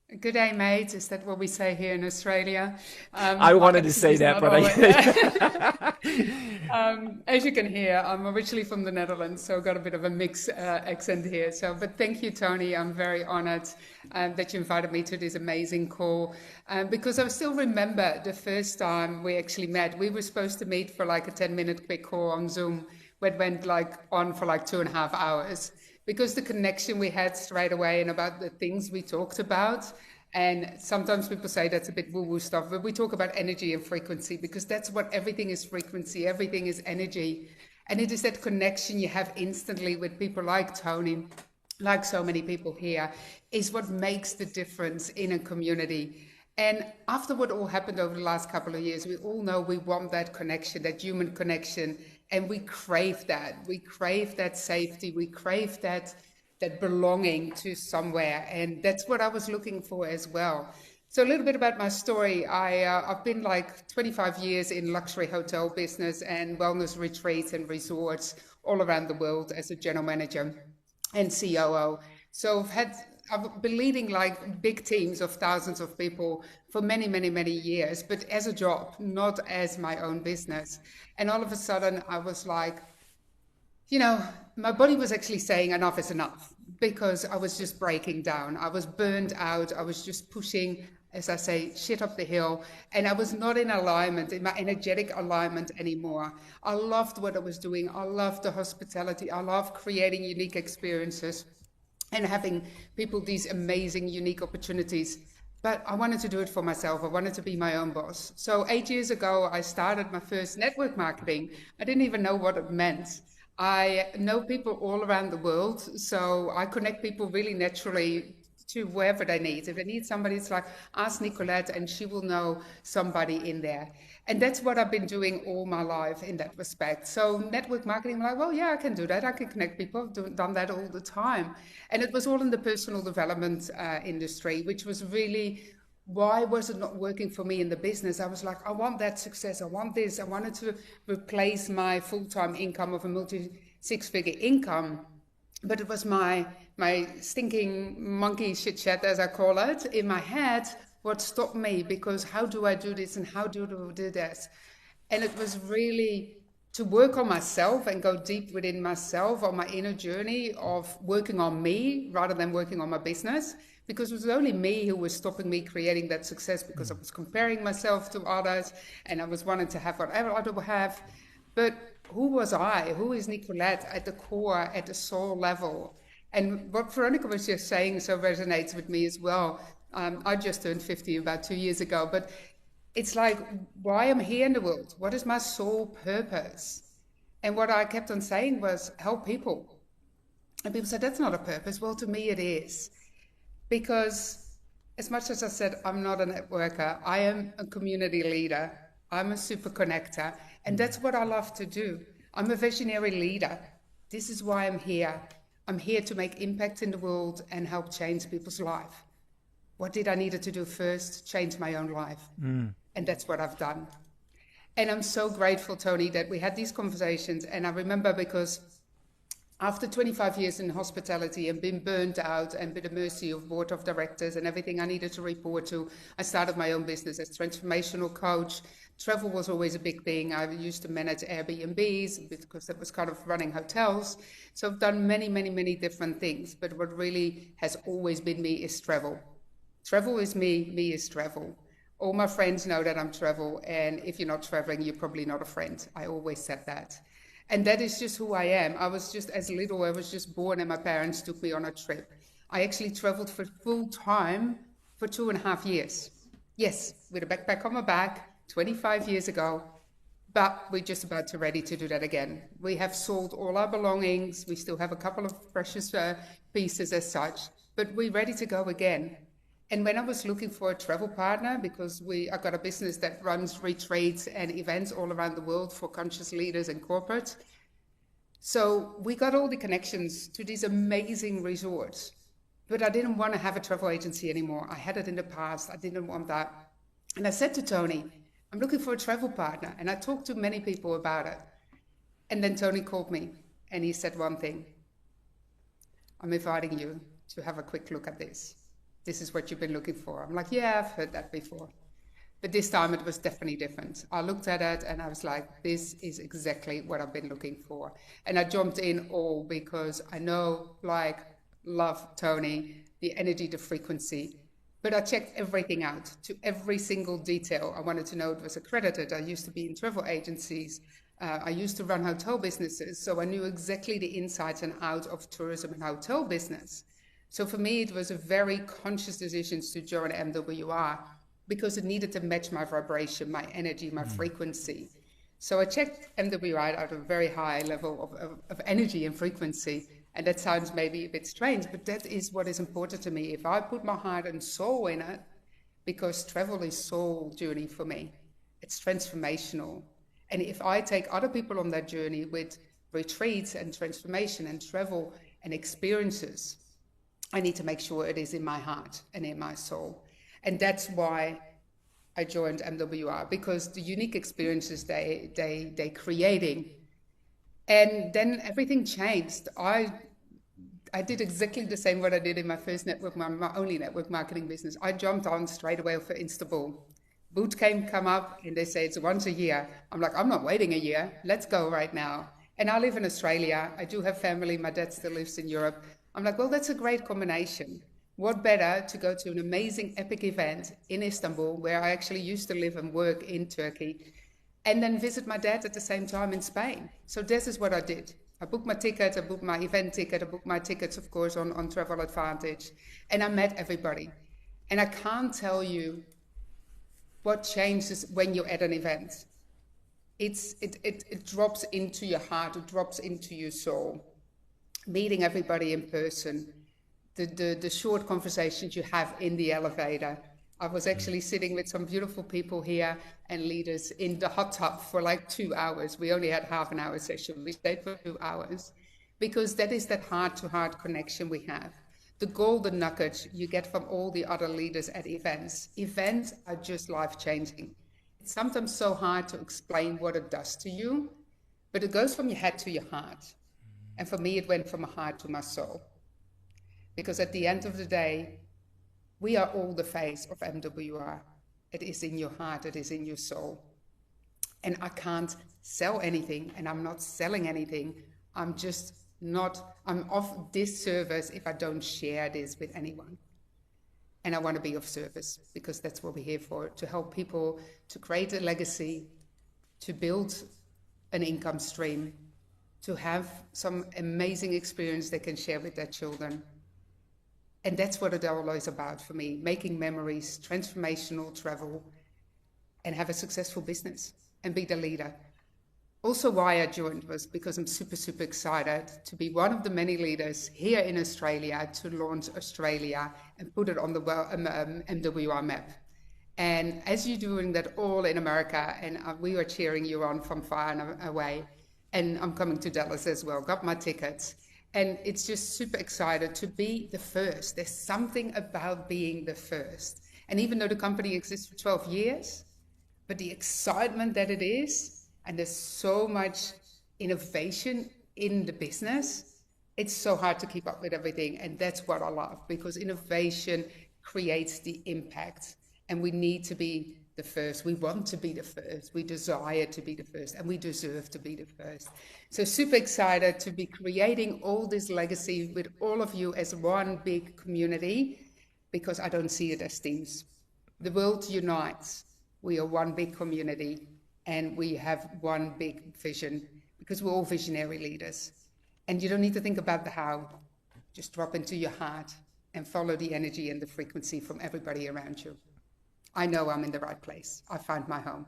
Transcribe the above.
Good day, mate. Is that what we say here in Australia? I My wanted to accent say is that, not but always. I. As you can hear, I'm originally from the Netherlands, so I've got a bit of a mixed accent here. So, but thank you, Tony. I'm very honored that you invited me to this amazing call because I still remember the first time we actually met. We were supposed to meet for like a 10-minute quick call on Zoom, but went like on for like 2.5 hours because the connection we had straight away and about the things we talked about. And sometimes people say that's a bit woo-woo stuff, but we talk about energy and frequency because that's what everything is frequency, everything is energy. And it is that connection you have instantly with people like Tony, like so many people here, is what makes the difference in a community. And after what all happened over the last couple of years, we all know we want that connection, that human connection, and we crave that. We crave that safety. We crave that belonging to somewhere, and that's what I was looking for as well. So a little bit about my story. I've been like 25 years in luxury hotel business and wellness retreats and resorts all around the world as a general manager and COO. So I've been leading like big teams of thousands of people for many, many, many years, but as a job, not as my own business. And all of a sudden, I was like, you know, my body was actually saying enough is enough because I was just breaking down. I was burned out. I was just pushing, as I say, shit up the hill. And I was not in alignment, in my energetic alignment anymore. I loved what I was doing. I loved the hospitality. I loved creating unique experiences and having people these amazing, unique opportunities. But I wanted to do it for myself. I wanted to be my own boss. So 8 years ago, I started my first network marketing. I didn't even know what it meant. I know people all around the world, so I connect people really naturally to wherever they need. If they need somebody, it's like ask Nicolette and she will know somebody in there. And that's what I've been doing all my life in that respect. So network marketing, I'm like, well, yeah, I can do that. I can connect people. Done that all the time. And it was all in the personal development industry, which was really why was it not working for me in the business? I was like, I want that success. I want this. I wanted to replace my full-time income of a multi six-figure income. But it was my stinking monkey shit chat, as I call it, in my head, what stopped me because how do I do this and how do I do this? And it was really to work on myself and go deep within myself on my inner journey of working on me rather than working on my business, because it was only me who was stopping me creating that success because I was comparing myself to others and I was wanting to have whatever others have. But who was I? Who is Nicolette at the core, at the soul level? And what Veronica was just saying so resonates with me as well. I just turned 50 about 2 years ago, but it's like, why am I here in the world? What is my soul purpose? And what I kept on saying was help people. And people said, that's not a purpose. Well, to me, it is. Because as much as I said, I'm not a networker, I am a community leader. I'm a super connector. And that's what I love to do. I'm a visionary leader. This is why I'm here. I'm here to make impact in the world and help change people's life. What did I needed to do first? Change my own life. And that's what I've done. And I'm so grateful, Tony, that we had these conversations. And I remember because after 25 years in hospitality and being burned out and been at the mercy of board of directors and everything I needed to report to, I started my own business as transformational coach. Travel was always a big thing. I used to manage Airbnbs because that was kind of running hotels. So I've done many, many, many different things. But what really has always been me is travel. Travel is me, me is travel. All my friends know that I'm travel, and if you're not traveling, you're probably not a friend. I always said that. And that is just who I am. I was just as little, I was just born and my parents took me on a trip. I actually traveled for full time for 2.5 years. Yes, with a backpack on my back, 25 years ago, but we're just about to ready to do that again. We have sold all our belongings. We still have a couple of precious pieces as such, but we're ready to go again. And when I was looking for a travel partner, because I got a business that runs retreats and events all around the world for conscious leaders and corporates. So we got all the connections to these amazing resorts. But I didn't want to have a travel agency anymore. I had it in the past. I didn't want that. And I said to Tony, I'm looking for a travel partner. And I talked to many people about it. And then Tony called me and he said one thing. I'm inviting you to have a quick look at this. this is what you've been looking for. I'm like, yeah, I've heard that before. But this time it was definitely different. I looked at it and I was like, this is exactly what I've been looking for. And I jumped in all because I know, like, love Tony, the energy, the frequency. But I checked everything out to every single detail. I wanted to know it was accredited. I used to be in travel agencies. I used to run hotel businesses. So I knew exactly the insides and outs of tourism and hotel business. So for me, it was a very conscious decision to join MWR because it needed to match my vibration, my energy, my frequency. So I checked MWR at a very high level of energy and frequency. And that sounds maybe a bit strange, but that is what is important to me. If I put my heart and soul in it, because travel is soul journey for me, it's transformational. And if I take other people on that journey with retreats and transformation and travel and experiences, I need to make sure it is in my heart and in my soul. And that's why I joined MWR, because the unique experiences they creating. And then everything changed. I did exactly the same what I did in my first network, my only network marketing business. I jumped on straight away for Istanbul. Boot camp come up and they say it's once a year. I'm like, I'm not waiting a year. Let's go right now. And I live in Australia. I do have family. My dad still lives in Europe. I'm like, well, that's a great combination. What better to go to an amazing epic event in Istanbul, where I actually used to live and work in Turkey, and then visit my dad at the same time in Spain. So this is what I did. I booked my ticket, I booked my event ticket, I booked my tickets, of course, on Travel Advantage, and I met everybody. And I can't tell you what changes when you're at an event. It drops into your heart, it drops into your soul. Meeting everybody in person, the short conversations you have in the elevator. I was actually sitting with some beautiful people here and leaders in the hot tub for like 2 hours. We only had half an hour session. We stayed for 2 hours because that is that heart-to-heart connection we have. The golden nugget you get from all the other leaders at events. Events are just life-changing. It's sometimes so hard to explain what it does to you, but it goes from your head to your heart. And for me, it went from my heart to my soul. Because at the end of the day, we are all the face of MWR. It is in your heart, it is in your soul. And I can't sell anything, and I'm not selling anything. I'm of this service if I don't share this with anyone. And I want to be of service, because that's what we're here for, to help people to create a legacy, to build an income stream, to have some amazing experience they can share with their children. And that's what it all is about for me, making memories, transformational travel, and have a successful business and be the leader. Also why I joined was because I'm super, super excited to be one of the many leaders here in Australia to launch Australia and put it on the MWR map. And as you're doing that all in America, and we are cheering you on from far and away, and I'm coming to Dallas as well, got my tickets. And it's just super excited to be the first. There's something about being the first. And even though the company exists for 12 years, but the excitement that it is, and there's so much innovation in the business, it's so hard to keep up with everything. And that's what I love, because innovation creates the impact. And we need to be the first. We want to be the first. We desire to be the first, and we deserve to be the first. So super excited to be creating all this legacy with all of you as one big community, because I don't see it as teams. The world unites. We are one big community, and we have one big vision, because we're all visionary leaders. And you don't need to think about the how. Just drop into your heart and follow the energy and the frequency from everybody around you. I know I'm in the right place. I found my home.